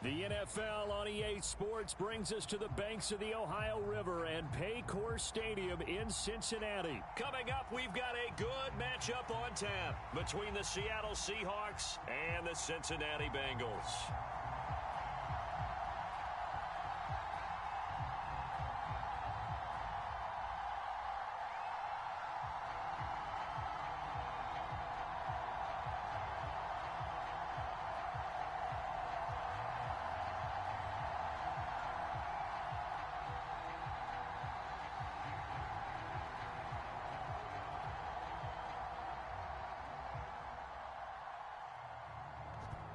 The NFL on EA Sports brings us to the banks of the Ohio River and Paycor Stadium in Cincinnati. Coming up, we've got a good matchup on tap between the Seattle Seahawks and the Cincinnati Bengals.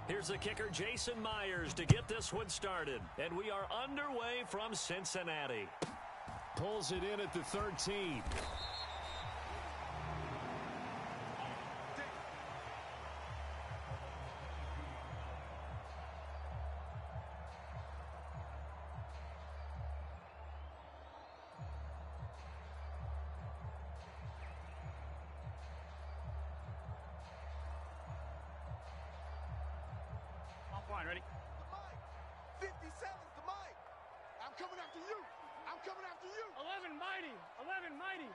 Here's the kicker, Jason Myers, to get this one started. And we are underway from Cincinnati. Pulls it in at the 13. Ready? The mic. 50 seconds, the mic. I'm coming after you. I'm coming after you. 11 mighty. 11 mighty.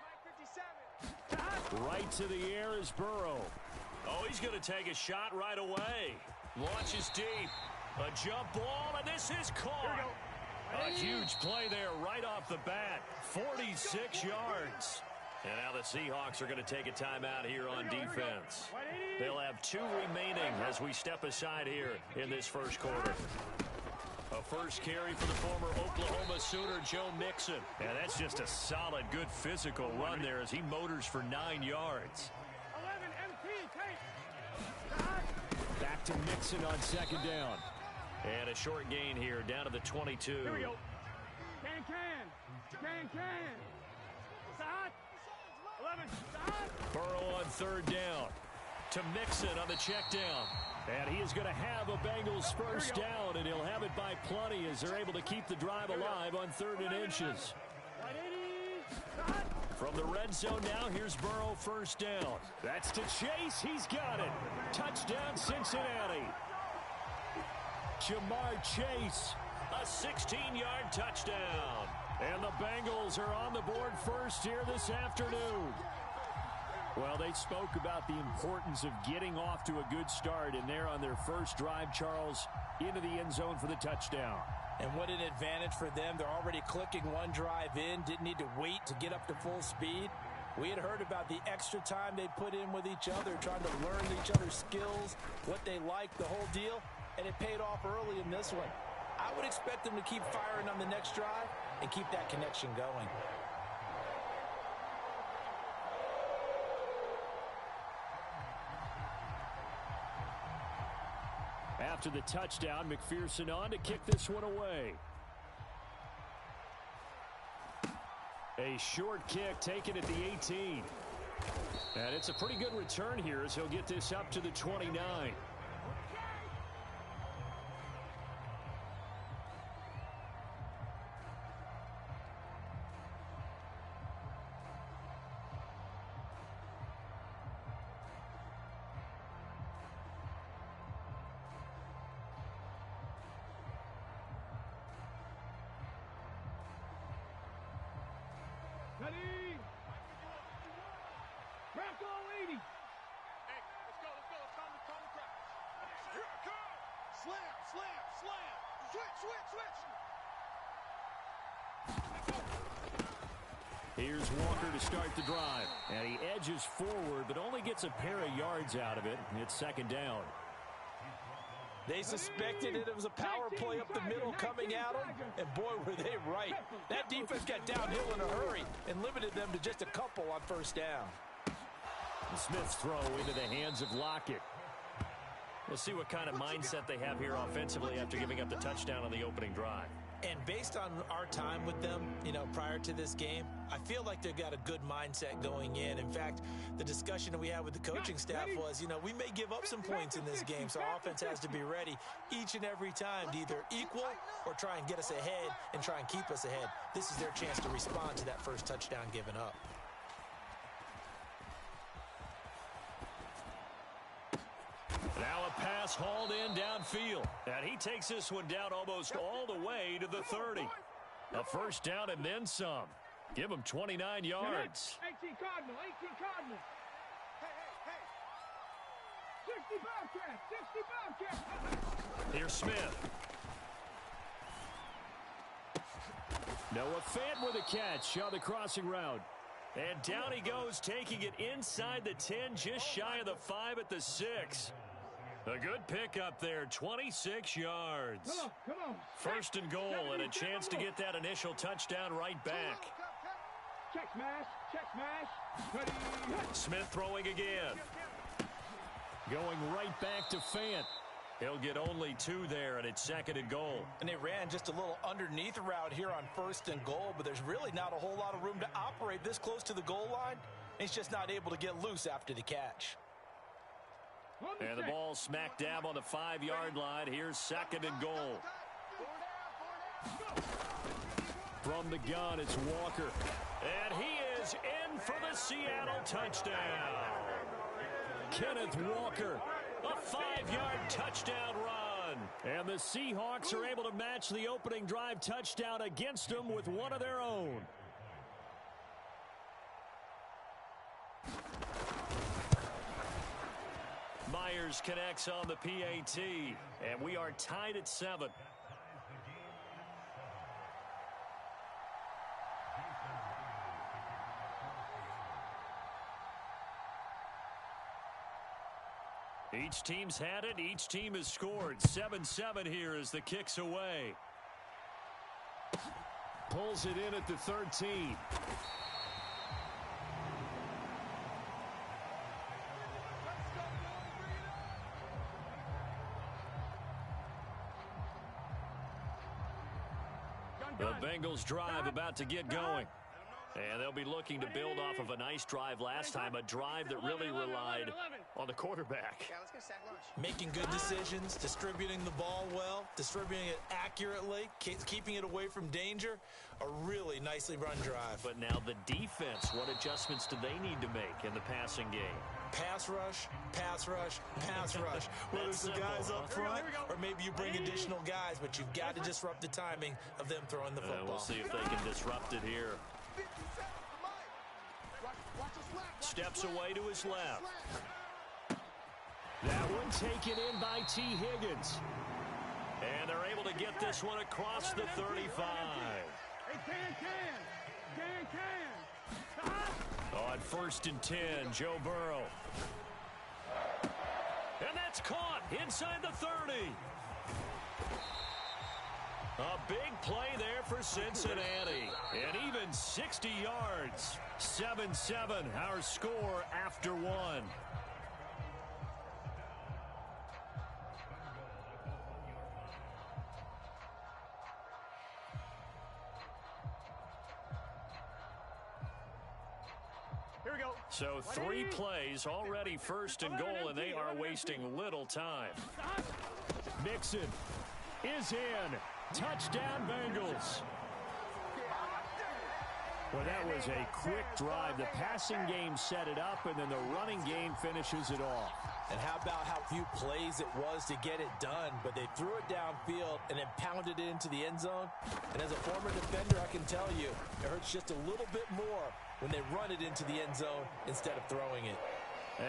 Mike 57. Right to the air is Burrow. Oh, he's going to take a shot right away. Launches deep. A jump ball, and this is caught. A huge play there right off the bat. 46 yards. And now the Seahawks are going to take a timeout here on defense. They'll have 2 remaining as we step aside here in this first quarter. A first carry for the former Oklahoma Sooner, Joe Mixon. And that's just a solid, good physical run there as he motors for 9 yards. 11 MP, Back to Mixon on second down. And a short gain here down to the 22. Here we go. Can. Side. 11. Burrow on third down. To Mixon on the check down. And he is going to have a Bengals first down, and he'll have it by plenty as they're able to keep the drive alive on 3rd and inches. From the red zone now, here's Burrow first down. That's to Chase. He's got it. Touchdown, Cincinnati. Jamar Chase, a 16-yard touchdown. And the Bengals are on the board first here this afternoon. Well, they spoke about the importance of getting off to a good start, and they're on their first drive, Charles, into the end zone for the touchdown. And what an advantage for them. They're already clicking one drive in, didn't need to wait to get up to full speed. We had heard about the extra time they put in with each other, trying to learn each other's skills, what they like, the whole deal, and it paid off early in this one. I would expect them to keep firing on the next drive and keep that connection going. After the touchdown, McPherson on to kick this one away. A short kick taken at the 18. And it's a pretty good return here as he'll get this up to the 29. Ready? Bronco 80. Hey, let's go. It's time to practice. Here it comes. Slam. Switch. Here's Walker to start the drive. And he edges forward, but only gets a pair of yards out of it. It's second down. They suspected it was a power play up the middle coming at them, and boy, were they right. That defense got downhill in a hurry and limited them to just a couple on first down. The Smith's throw into the hands of Lockett. We'll see what kind of mindset they have here offensively after giving up the touchdown on the opening drive. And based on our time with them, prior to this game, I feel like they've got a good mindset going in. In fact, the discussion that we had with the coaching staff was, we may give up some points in this game, so our offense has to be ready each and every time to either equal or try and get us ahead and try and keep us ahead. This is their chance to respond to that first touchdown given up. Now a pass gets hauled in downfield. And he takes this one down almost all the way to the 30. A first down and then some. Give him 29 yards. 18 Cardinal, 18 Cardinal. Hey, 60 Bobcat, 60 Bobcat. Here's Smith. Noah Fant with a catch on the crossing route. And down he goes, taking it inside the 10, just shy of the 5 at the 6. A good pickup there, 26 yards. Come on. First and goal, and a chance to get that initial touchdown right back. Check smash. Ready. Smith throwing again. Going right back to Fant. He'll get only 2 there, and it's second and goal. And they ran just a little underneath route here on first and goal, but there's really not a whole lot of room to operate this close to the goal line. He's just not able to get loose after the catch. And the ball smack dab on the 5-yard line. Here's second and goal. From the gun, it's Walker. And he is in for the Seattle touchdown. Kenneth Walker, a 5-yard touchdown run. And the Seahawks are able to match the opening drive touchdown against them with one of their own. Myers connects on the PAT, and we are tied at 7. Each team's had it. Each team has scored. 7-7 here as the kick's away. Pulls it in at the 13. The Bengals drive about to get going. And they'll be looking to build off of a nice drive last time, a drive that really relied on the quarterback. Making good decisions, distributing the ball well, distributing it accurately, keeping it away from danger. A really nicely run drive. But now the defense, what adjustments do they need to make in the passing game? Pass rush, pass rush, pass rush. Whether it's the guys up front or maybe you bring additional guys, but you've got to disrupt the timing of them throwing the football. We'll see if they can disrupt it here. Steps away to his left. That one taken in by T. Higgins. And they're able to get this one across the 35. On first and 10, Joe Burrow. And that's caught inside the 30. A big play there for Cincinnati. And even 60 yards. 7-7, our score after 1. Here we go. So 3 plays, already first and goal, and they are wasting little time. Mixon is in. Touchdown, Bengals. Well, that was a quick drive. The passing game set it up, and then the running game finishes it off. And how about how few plays it was to get it done, but they threw it downfield and then pounded it into the end zone. And as a former defender, I can tell you, it hurts just a little bit more when they run it into the end zone instead of throwing it.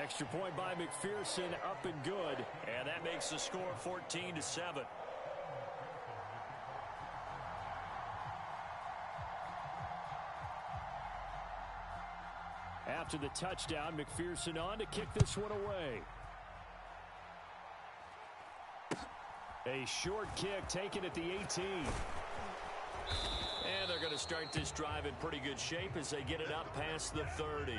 Extra point by McPherson, up and good. And that makes the score 14-7. After the touchdown, McPherson on to kick this one away. A short kick taken at the 18. And they're going to start this drive in pretty good shape as they get it up past the 30.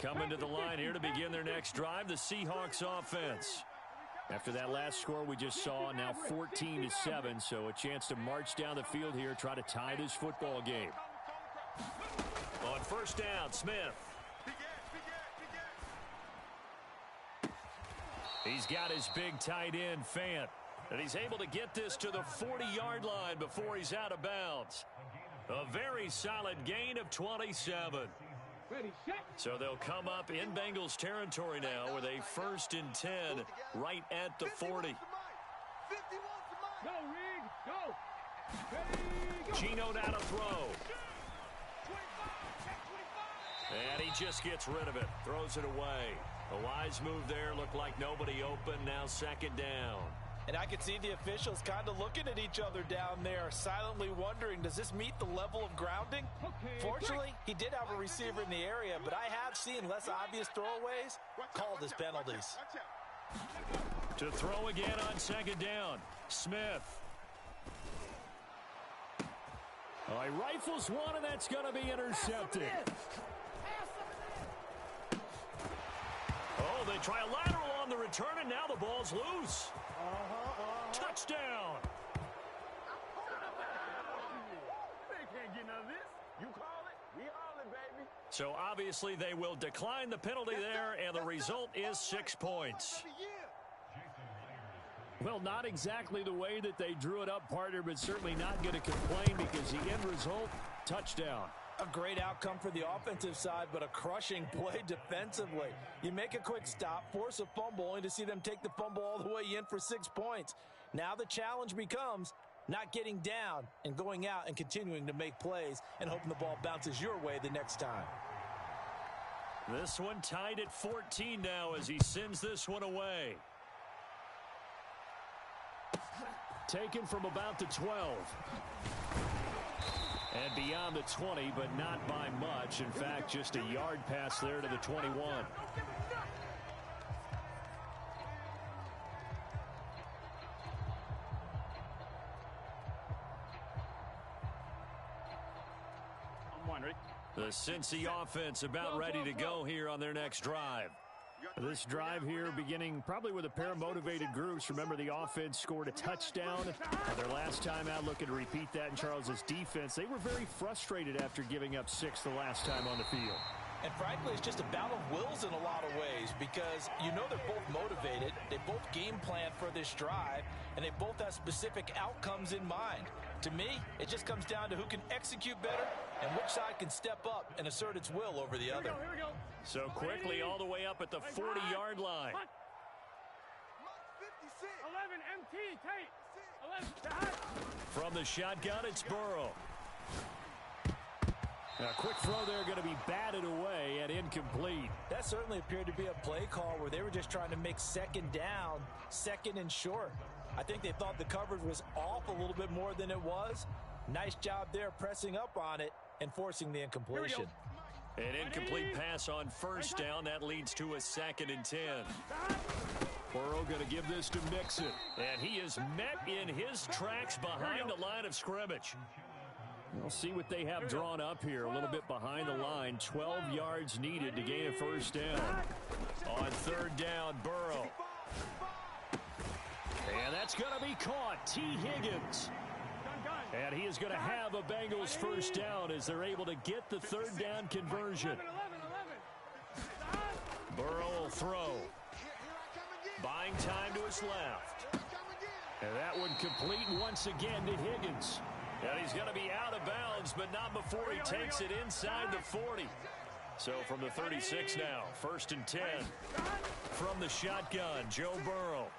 Coming to the line here to begin their next drive, the Seahawks offense. After that last score we just saw, now 14-7, so a chance to march down the field here, try to tie this football game. On first down, Smith. He's got his big tight end, Fant. And he's able to get this to the 40-yard line before he's out of bounds. A very solid gain of 27. Ready, set. So they'll come up in Bengals territory now with a 1st and 10 right at the 40. 51 to Mike. Go, Rig. Go. Ready, go. Gino now to throw. And he just gets rid of it. Throws it away. A wise move there. Looked like nobody open. Now 2nd down. And I could see the officials kind of looking at each other down there, silently wondering, does this meet the level of grounding? Okay, Fortunately, he did have a receiver in the area, but I have seen less obvious throwaways called as penalties. To throw again on 2nd down. Smith. Oh, he rifles one, and that's going to be intercepted. Oh, they try a lateral on the return, and now the ball's loose. Touchdown. They can't get none of this. You call it, we all it, baby. So obviously they will decline the penalty there, and the result is 6 points. Well, not exactly the way that they drew it up, partner, but certainly not going to complain because the end result, touchdown. A great outcome for the offensive side, but a crushing play defensively. You make a quick stop, force a fumble, only to see them take the fumble all the way in for 6 points. Now the challenge becomes not getting down and going out and continuing to make plays and hoping the ball bounces your way the next time. This one tied at 14 now as he sends this one away. Taken from about the 12. And beyond the 20, but not by much. In fact, just a yard pass there to the 21. I'm wondering. The Cincy offense about ready to go here on their next drive. This drive here beginning probably with a pair of motivated groups. Remember, the offense scored a touchdown their last time out. Looking to repeat that in Charles's defense. They were very frustrated after giving up 6 the last time on the field. And frankly, it's just a battle of wills in a lot of ways because you know they're both motivated. They both game plan for this drive, and they both have specific outcomes in mind. To me, it just comes down to who can execute better and which side can step up and assert its will over the other. Here we go. So quickly all the way up at the 40-yard line. 11 MT, Tate. 11, From the shotgun, it's Burrow. A quick throw there going to be batted away and incomplete. That certainly appeared to be a play call where they were just trying to make 2nd down, 2nd and short. I think they thought the coverage was off a little bit more than it was. Nice job there pressing up on it and forcing the incompletion. An incomplete pass on 1st down. That leads to a 2nd and 10. Burrow going to give this to Mixon. And he is met in his tracks behind the line of scrimmage. We'll see what they have drawn up here. A little bit behind the line. 12 yards needed to gain a 1st down. On 3rd down, Burrow. And that's going to be caught. T. Higgins. And he is going to have a Bengals 1st down as they're able to get the 3rd down conversion. Burrow will throw. Buying time to his left. And that one complete once again to Higgins. And he's going to be out of bounds, but not before he takes it inside the 40. So from the 36 now, 1st and 10. From the shotgun, Joe Burrow.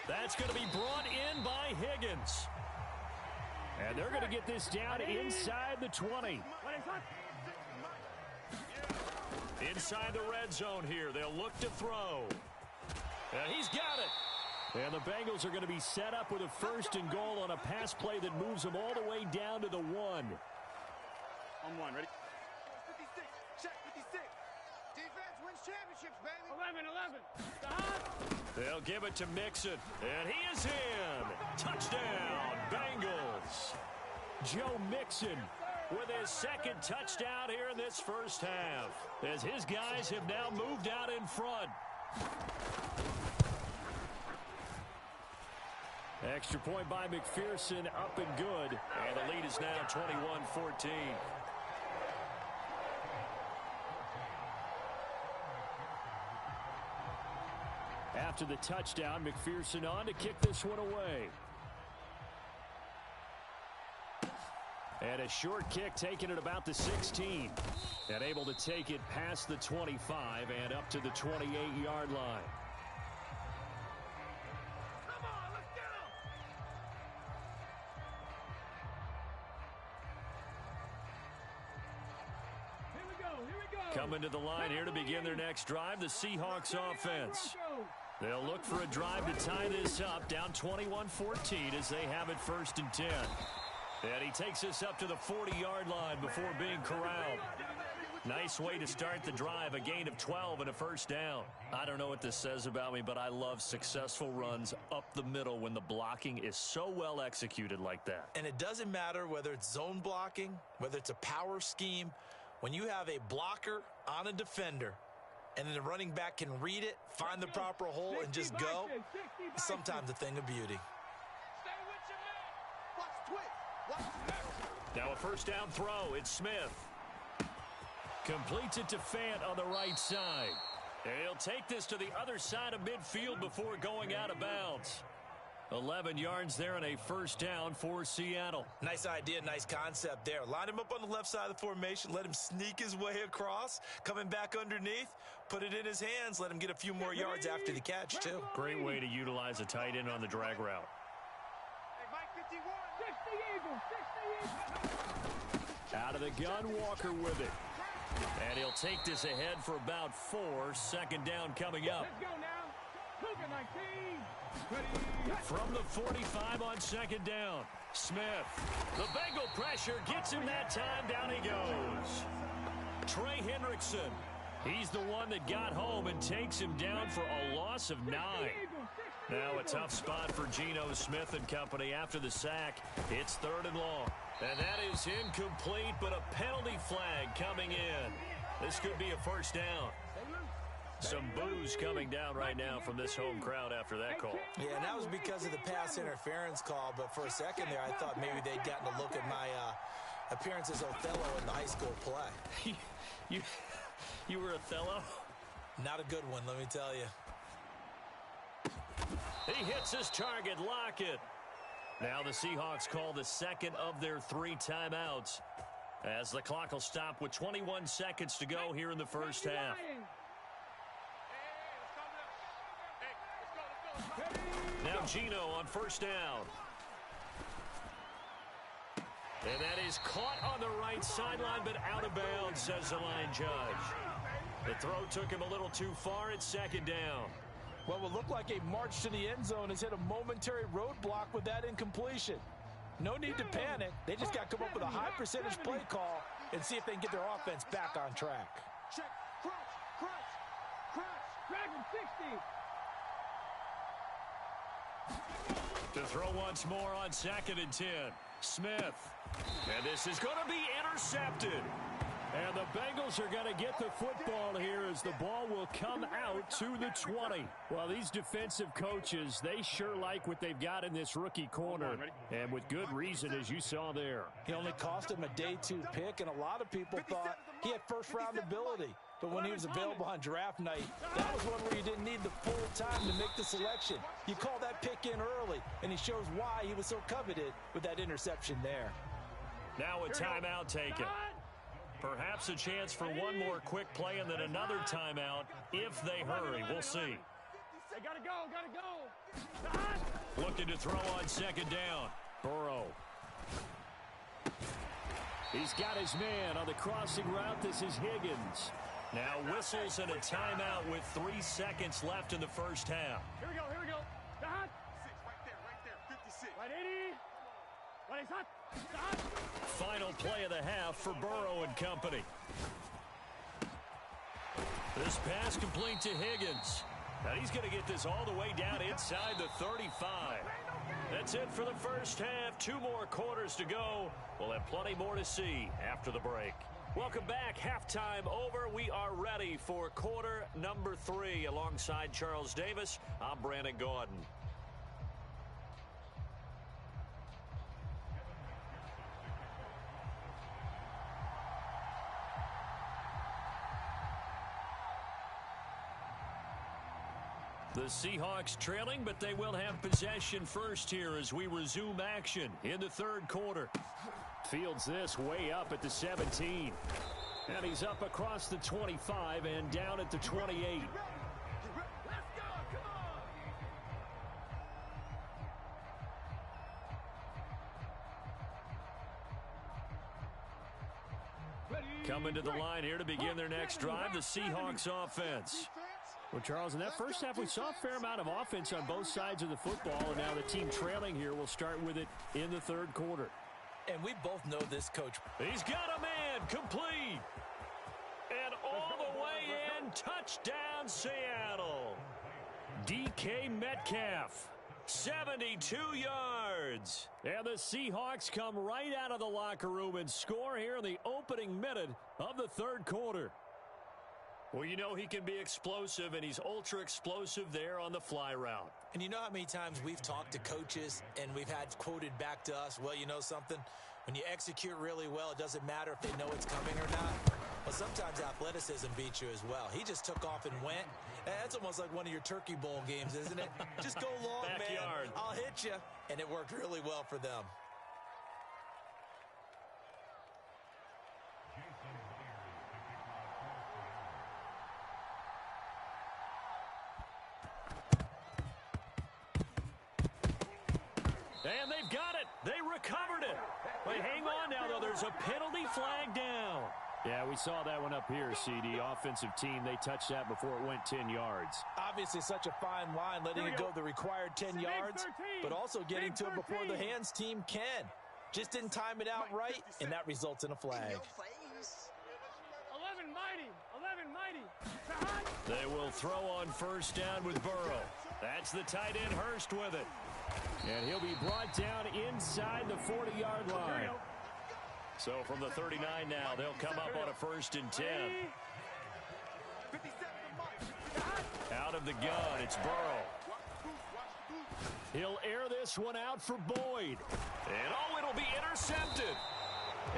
That's going to be brought in by Higgins. And they're going to get this down inside the 20. Inside the red zone here. They'll look to throw. And he's got it. And the Bengals are going to be set up with a 1st and goal on a pass play that moves them all the way down to the 1. On 1, ready? 56, check 56. Defense wins championships, baby. 11. They'll give it to Mixon. And he is in. Touchdown, Bengals. Joe Mixon with his 2nd touchdown here in this 1st half, as his guys have now moved out in front. Extra point by McPherson, up and good. And the lead is now 21-14. after the touchdown. McPherson on to kick this one away. And a short kick taken at about the 16. And able to take it past the 25 and up to the 28-yard line. Come on, let's get him! Here we go. Coming to the line here to begin their next drive, the Seahawks offense. They'll look for a drive to tie this up, down 21-14 as they have it 1st and 10. And he takes us up to the 40-yard line before being corralled. Nice way to start the drive, a gain of 12 and a 1st down. I don't know what this says about me, but I love successful runs up the middle when the blocking is so well executed like that. And it doesn't matter whether it's zone blocking, whether it's a power scheme. When you have a blocker on a defender and then the running back can read it, find the proper hole, and just go, sometimes a thing of beauty. Now a 1st down throw. It's Smith. Completes it to Fant on the right side. And he'll take this to the other side of midfield before going out of bounds. 11 yards there and a 1st down for Seattle. Nice idea, nice concept there. Line him up on the left side of the formation. Let him sneak his way across. Coming back underneath. Put it in his hands. Let him get a few more yards after the catch, too. Great way to utilize a tight end on the drag route. Out of the gun, Walker with it. And he'll take this ahead for about 4. 2nd down coming up. Let's go now. Cougar 19. From the 45 on 2nd down. Smith. The Bengal pressure gets him that time. Down he goes. Trey Hendrickson. He's the one that got home and takes him down for a loss of 9. Now a tough spot for Geno Smith and company after the sack. It's 3rd and long. And that is incomplete, but a penalty flag coming in. This could be a 1st down. Some boos coming down right now from this home crowd after that call. Yeah, and that was because of the pass interference call, but for a second there I thought maybe they'd gotten a look at my appearance as Othello in the high school play. You were Othello? Not a good one, let me tell you. He hits his target, Lockett. Now the Seahawks call the 2nd of their 3 timeouts as the clock will stop with 21 seconds to go here in the 1st half. Now Geno on 1st down. And that is caught on the right sideline, but out of bounds, says the line judge. The throw took him a little too far. It's 2nd down. What will look like a march to the end zone has hit a momentary roadblock with that incompletion. No need to panic. They just got to come up with a high percentage play call and see if they can get their offense back on track. Check. Crunch. Drag him 60. To throw once more on 2nd and 10. Smith. And this is going to be intercepted. And the Bengals are going to get the football here as the ball will come out to the 20. Well, these defensive coaches, they sure like what they've got in this rookie corner. And with good reason, as you saw there. He only cost him a day 2 pick, and a lot of people thought he had 1st-round ability. But when he was available on draft night, that was one where you didn't need the full time to make the selection. You call that pick in early, and he shows why he was so coveted with that interception there. Now a timeout taken. Perhaps a chance for one more quick play and then another timeout if they hurry. We'll see. They gotta go. Looking to throw on 2nd down. Burrow. He's got his man on the crossing route. This is Higgins. Now whistles and a timeout with 3 seconds left in the 1st half. Here we go. Right there. 56. Right, 80. Right, it's hot. Final play of the half for Burrow and company. This pass complete to Higgins. And he's going to get this all the way down inside the 35. That's it for the 1st half. 2 more quarters to go. We'll have plenty more to see after the break. Welcome back. Halftime over. We are ready for quarter number 3. Alongside Charles Davis, I'm Brandon Gordon. The Seahawks trailing, but they will have possession first here as we resume action in the third quarter. Fields this way up at the 17. And he's up across the 25 and down at the 28. Coming to the line here to begin their next drive, the Seahawks offense. Well, Charles, in that first half, we saw a fair amount of offense on both sides of the football, and now the team trailing here will start with it in the third quarter. And we both know this coach. He's got a man complete. And all the way in, touchdown Seattle. DK Metcalf, 72 yards. And the Seahawks come right out of the locker room and score here in the opening minute of the third quarter. Well, you know he can be explosive, and he's ultra-explosive there on the fly route. And you know how many times we've talked to coaches and we've had quoted back to us, well, you know something? When you execute really well, it doesn't matter if they know it's coming or not. Well, sometimes athleticism beats you as well. He just took off and went. That's almost like one of your Turkey Bowl games, isn't it? Just go long, Backyard. man. I'll hit you. And it worked really well for them. And they've got it. They recovered it. Wait, hang on now, though. There's a penalty flag down. Yeah, we saw that one up here, CD. Offensive team, they touched that before it went 10 yards. Obviously such a fine line, letting it go the required 10 yards, but also getting to it before the hands team can. Just didn't time it out right, and that results in a flag. 11 mighty. They will throw on first down with Burrow. That's the tight end Hurst with it. And he'll be brought down inside the 40-yard line. So from the 39 now, they'll come up on a 1st and 10. Out of the gun, it's Burrow. He'll air this one out for Boyd. And oh, it'll be intercepted.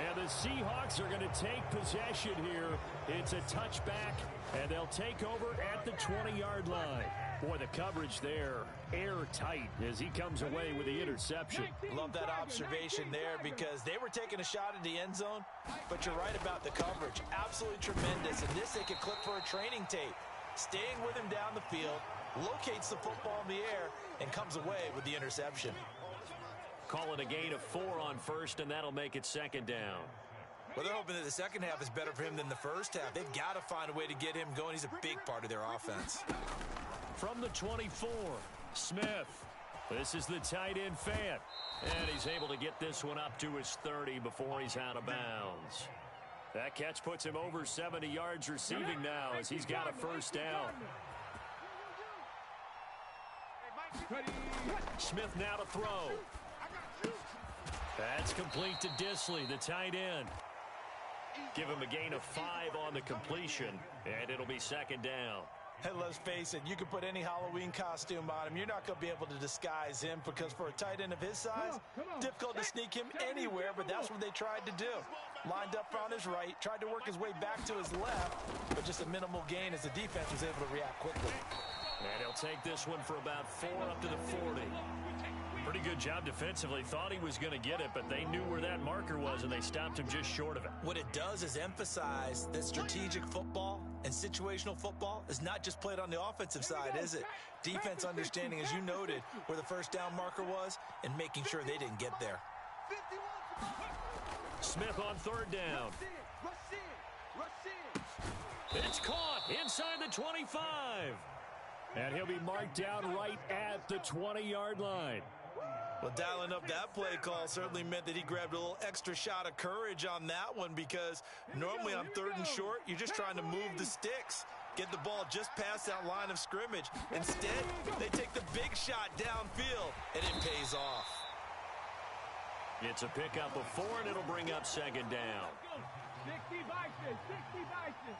And the Seahawks are going to take possession here. It's a touchback, and they'll take over at the 20-yard line. Boy, the coverage there, airtight as he comes away with the interception. Love that observation there because they were taking a shot at the end zone, but you're right about the coverage. Absolutely tremendous. And this they could clip for a training tape. Staying with him down the field, locates the football in the air, and comes away with the interception. Call it a gain of 4 on first, and that'll make it 2nd down. Well, they're hoping that the second half is better for him than the first half. They've got to find a way to get him going. He's a big part of their offense. From the 24, Smith. This is the tight end Fant. And he's able to get this one up to his 30 before he's out of bounds. That catch puts him over 70 yards receiving now as he's got a first down. Smith now to throw. That's complete to Disley, the tight end. Give him a gain of 5 on the completion, and it'll be 2nd down. And let's face it, you can put any Halloween costume on him. You're not going to be able to disguise him because for a tight end of his size, difficult to sneak him anywhere, but that's what they tried to do. Lined up on his right, tried to work his way back to his left, but just a minimal gain as the defense was able to react quickly. And he'll take this one for about 4 up to the 40. Pretty good job defensively. Thought he was going to get it, but they knew where that marker was, and they stopped him just short of it. What it does is emphasize that strategic football and situational football is not just played on the offensive side, is it? Defense understanding, as you noted, where the first down marker was and making sure they didn't get there. Smith on 3rd down. It's caught inside the 25. And he'll be marked down right at the 20-yard line. Well, dialing up that play call certainly meant that he grabbed a little extra shot of courage on that one because normally on 3rd and short, you're just trying to move the sticks, get the ball just past that line of scrimmage. Instead, they take the big shot downfield, and it pays off. It's a pickup of 4, and it'll bring up 2nd down. 60 Bison, 60 Bison.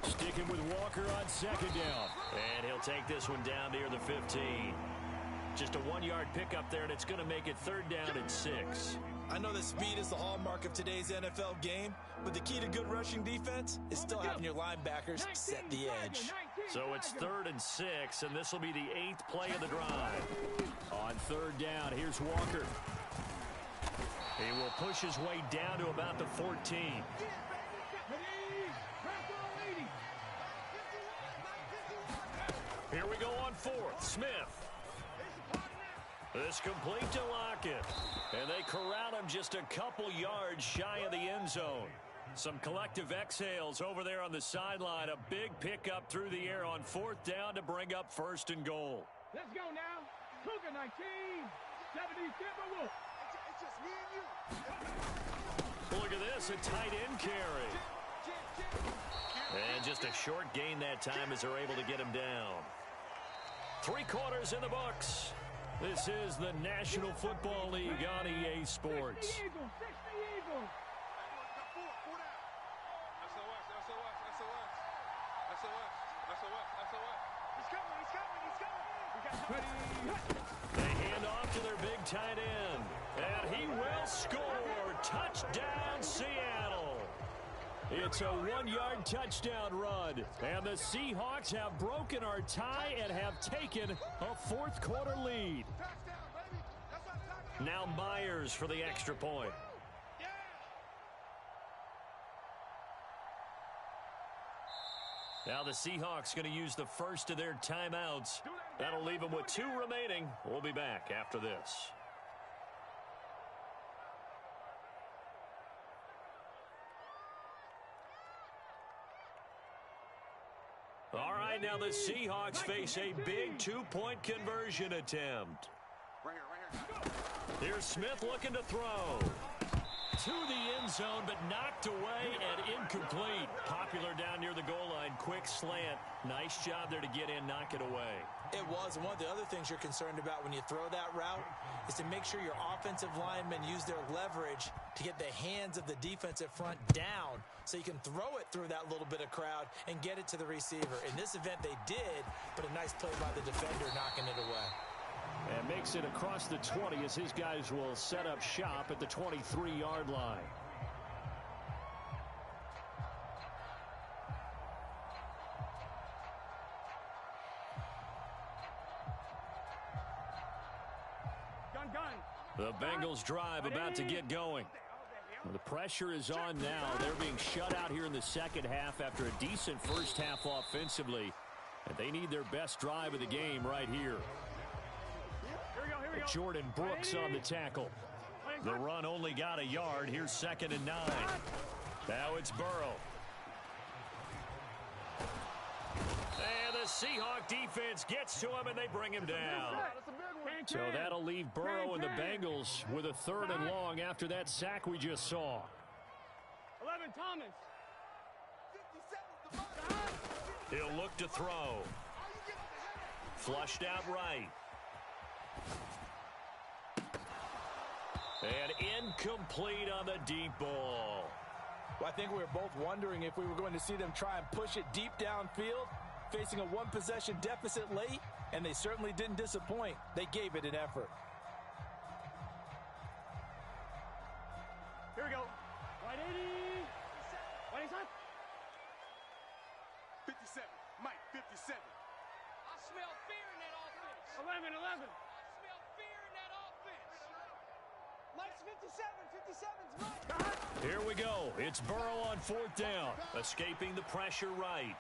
Sticking with Walker on 2nd down. And he'll take this one down near the 15. Just a 1-yard pickup there, and it's going to make it 3rd down and 6. I know that speed is the hallmark of today's NFL game, but the key to good rushing defense is still having your linebackers set the edge. So it's 3rd and 6, and this will be the 8th play of the drive. On 3rd down, here's Walker. He will push his way down to about the 14. Here we go on 4th. Smith. This complete to Lockett. And they corral him just a couple yards shy of the end zone. Some collective exhales over there on the sideline. A big pickup through the air on 4th down to bring up 1st and goal. Let's go now. Cougar 19. 70 Timberwolves. It's just me and you. Look at this, a tight end carry. And just a short gain that time as they're able to get him down. 3 quarters in the books. This is the National Football League on EA Sports. 60 Eagles, 60 Eagles. They hand off to their big tight end. And he will score. Touchdown, Seattle. It's a 1-yard touchdown run. And the Seahawks have broken our tie and have taken a 4th quarter lead. Now Myers for the extra point. Now the Seahawks going to use the first of their timeouts. That'll leave them with 2 remaining. We'll be back after this. All right, now the Seahawks face a big 2-point conversion attempt. Here's Smith looking to throw. To the end zone, but knocked away and incomplete. Popular down near the goal line. Quick slant. Nice job there to get in, knock it away. It was. And one of the other things you're concerned about when you throw that route is to make sure your offensive linemen use their leverage to get the hands of the defensive front down so you can throw it through that little bit of crowd and get it to the receiver. In this event, they did, but a nice play by the defender knocking it away. And makes it across the 20 as his guys will set up shop at the 23-yard line. The Bengals drive about to get going. The pressure is on now. They're being shut out here in the second half after a decent first half offensively. And they need their best drive of the game right here. Jordan Brooks on the tackle. The run only got a yard. Here's 2nd and 9. Now it's Burrow. And the Seahawk defense gets to him, and they bring him down. So that'll leave Burrow and the Bengals with a 3rd and long after that sack we just saw. 11 Thomas. He'll look to throw. Flushed out right. And incomplete on the deep ball. Well, I think we were both wondering if we were going to see them try and push it deep downfield, facing a 1-possession deficit late, and they certainly didn't disappoint. They gave it an effort. Here we go. Right 80. Right inside. 57. Mike, 57. I smell fear in that offense. 11. I smell fear in that offense. Mike's 57. 57's Mike. Here we go. It's Burrow on 4th down. Escaping the pressure right.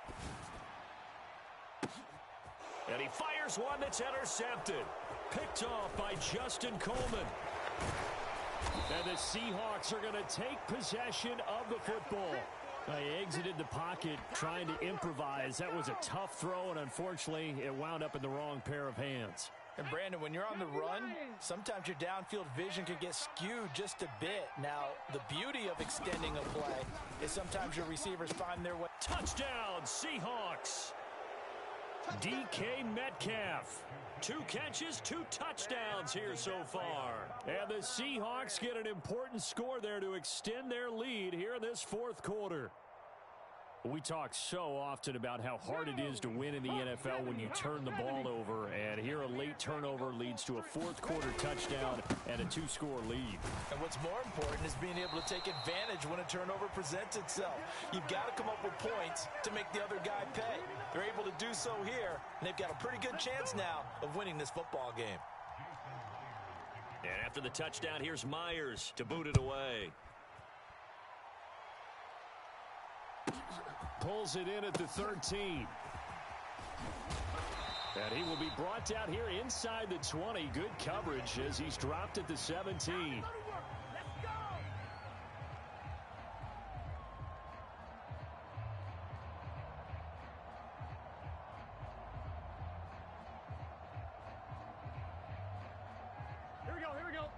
And he fires one that's intercepted. Picked off by Justin Coleman. And the Seahawks are going to take possession of the football. They exited the pocket trying to improvise. That was a tough throw, and unfortunately, it wound up in the wrong pair of hands. And Brandon, when you're on the run, sometimes your downfield vision can get skewed just a bit. Now, the beauty of extending a play is sometimes your receivers find their way. Touchdown, Seahawks. DK Metcalf. 2 catches, 2 touchdowns here so far. And the Seahawks get an important score there to extend their lead here in this 4th quarter. We talk so often about how hard it is to win in the NFL when you turn the ball over, and here a late turnover leads to a fourth-quarter touchdown and a two-score lead. And what's more important is being able to take advantage when a turnover presents itself. You've got to come up with points to make the other guy pay. They're able to do so here, and they've got a pretty good chance now of winning this football game. And after the touchdown, here's Myers to boot it away. Pulls it in at the 13. And he will be brought down here inside the 20. Good coverage as he's dropped at the 17.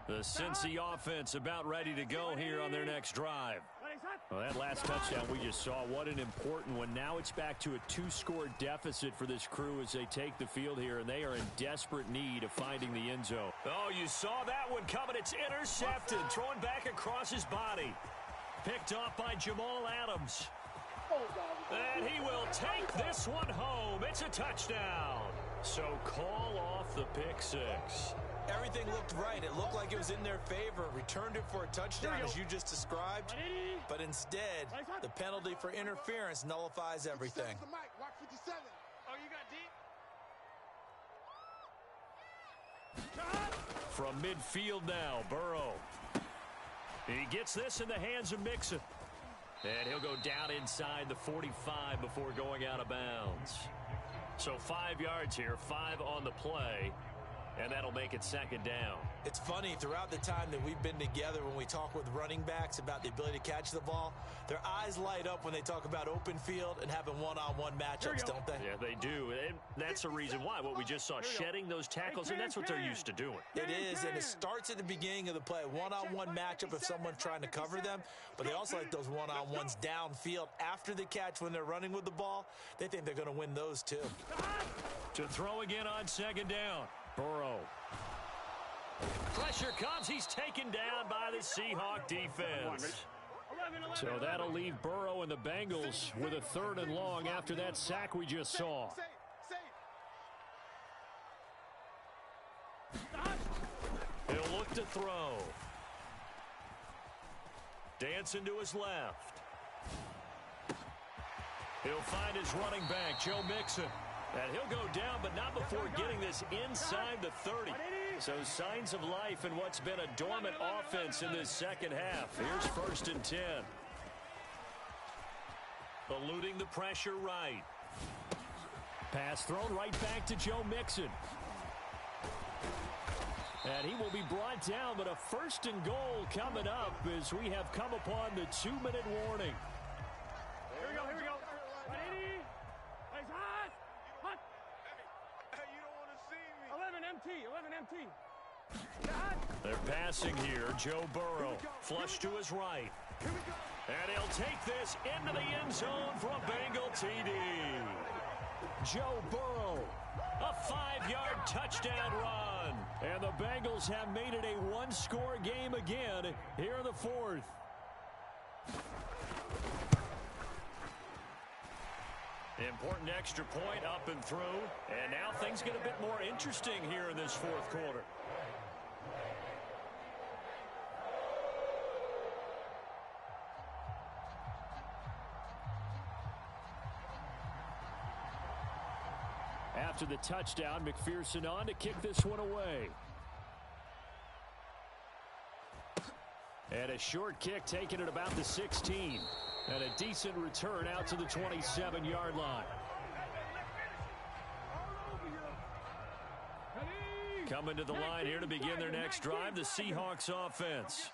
The Cincy offense about ready to go here on their next drive. Well, that last touchdown we just saw, what an important one. Now it's back to a two-score deficit for this crew as they take the field here, and they are in desperate need of finding the end zone. Oh, you saw that one coming. It's intercepted, thrown back across his body. Picked off by Jamal Adams. And he will take this one home. It's a touchdown. So call off the pick six. Everything looked right. It looked like it was in their favor. Returned it for a touchdown, as you just described. But instead, the penalty for interference nullifies everything. Oh, you got deep? From midfield now, Burrow. He gets this in the hands of Mixon. And he'll go down inside the 45 before going out of bounds. So 5 yards here, 5 on the play. And that'll make it second down. It's funny, throughout the time that we've been together, when we talk with running backs about the ability to catch the ball, their eyes light up when they talk about open field and having one-on-one matchups, don't they? Yeah, they do. And that's the reason why. What we just saw, shedding those tackles, and that's what they're used to doing. It is, and it starts at the beginning of the play. One-on-one matchup if someone's trying to cover them, but they also like those one-on-ones downfield after the catch when they're running with the ball. They think they're going to win those too. To throw again on second down. Burrow. Pressure comes. He's taken down by the Seahawk defense. So that'll leave Burrow and the Bengals with a 3rd and long after that sack we just saw. He'll look to throw. Dancing to his left. He'll find his running back, Joe Mixon. And he'll go down, but not before getting this inside the 30. So signs of life in what's been a dormant offense in this second half. Here's 1st and 10. Eluding the pressure right. Pass thrown right back to Joe Mixon. And he will be brought down, but a 1st and goal coming up as we have come upon the 2-minute warning. Here we go. 11 MT. They're passing here. Joe Burrow. Flush to his right. And he'll take this into the end zone for a Bengal TD. Joe Burrow. A 5-yard touchdown run. And the Bengals have made it a one-score game again here in the 4th. Important extra point up and through. And now things get a bit more interesting here in this 4th quarter. After the touchdown, McPherson on to kick this one away. And a short kick taken at about the 16. And a decent return out to the 27-yard line. Coming to the line here to begin their next drive, the Seahawks offense.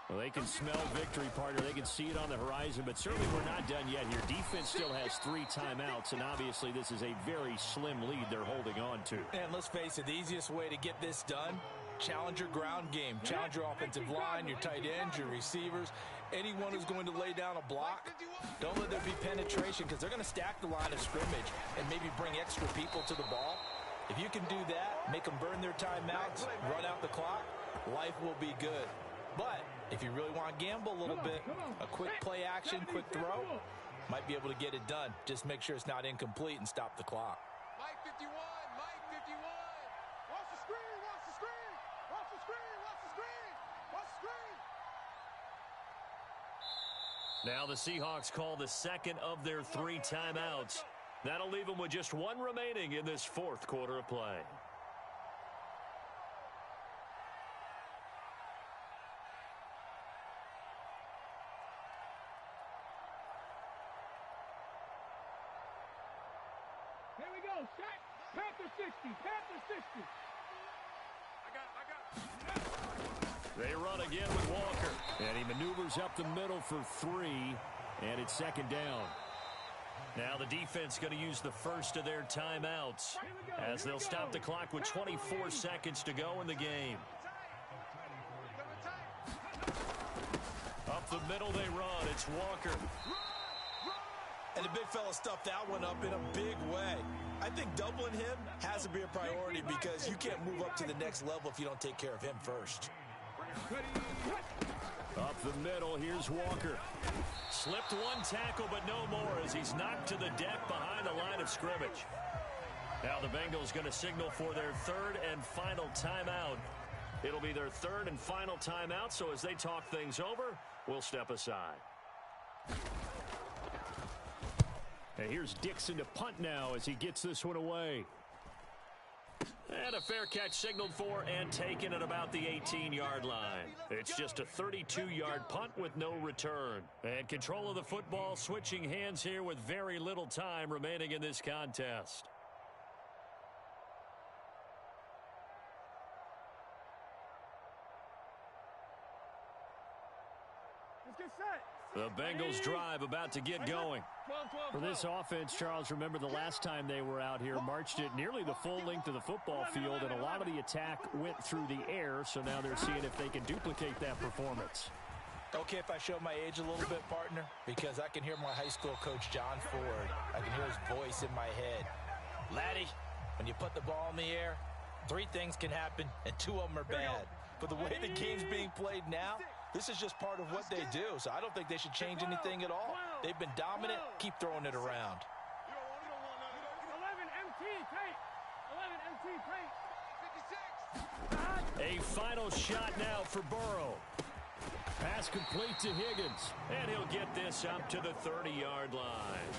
Well, they can smell victory, partner. They can see it on the horizon, but certainly we're not done yet here. Defense still has 3 timeouts, and obviously this is a very slim lead they're holding on to. And let's face it, the easiest way to get this done, challenge your ground game. Challenge your offensive line, your tight ends, your receivers, anyone who's going to lay down a block. Don't let there be penetration because they're going to stack the line of scrimmage and maybe bring extra people to the ball. If you can do that, make them burn their timeouts, run out the clock, life will be good. But if you really want to gamble a little bit, a quick play action, quick throw, might be able to get it done. Just make sure it's not incomplete and stop the clock. Mike 51, Mike 51. Watch the screen, watch the screen. Watch the screen, watch the screen. Watch the screen. Now the Seahawks call the second of their 3 timeouts. That'll leave them with just 1 remaining in this 4th quarter of play. Here we go. Shot. Panther 60. Panther 60. They run again with Walker. And he maneuvers up the middle for 3, and it's 2nd down. Now the defense going to use the first of their timeouts as they'll stop the clock with 24 seconds to go in the game. Up the middle they run. It's Walker. And the big fella stuffed that one up in a big way. I think doubling him has to be a priority because you can't move up to the next level if you don't take care of him first. Up the middle, here's Walker. Slipped 1 tackle, but no more as he's knocked to the deck behind the line of scrimmage. Now the Bengals going to signal for their 3rd and final timeout. It'll be their 3rd and final timeout, so as they talk things over, we'll step aside. And here's Dixon to punt now as he gets this one away. And a fair catch signaled for and taken at about the 18-yard line. It's just a 32-yard punt with no return. And control of the football switching hands here with very little time remaining in this contest. Let's get set. The Bengals drive about to get going. For this offense, Charles, remember the last time they were out here, marched it nearly the full length of the football field, and a lot of the attack went through the air, so now they're seeing if they can duplicate that performance. Okay, if I show my age a little bit, partner, because I can hear my high school coach, John Ford. I can hear his voice in my head. Laddie, when you put the ball in the air, 3 things can happen, and 2 of them are bad. But the way the game's being played now, this is just part of what they do, so I don't think they should change anything at all. They've been dominant. Keep throwing it around. 11 MT tape. 11 MT tape. 56. A final shot now for Burrow. Pass complete to Higgins. And he'll get this up to the 30-yard line.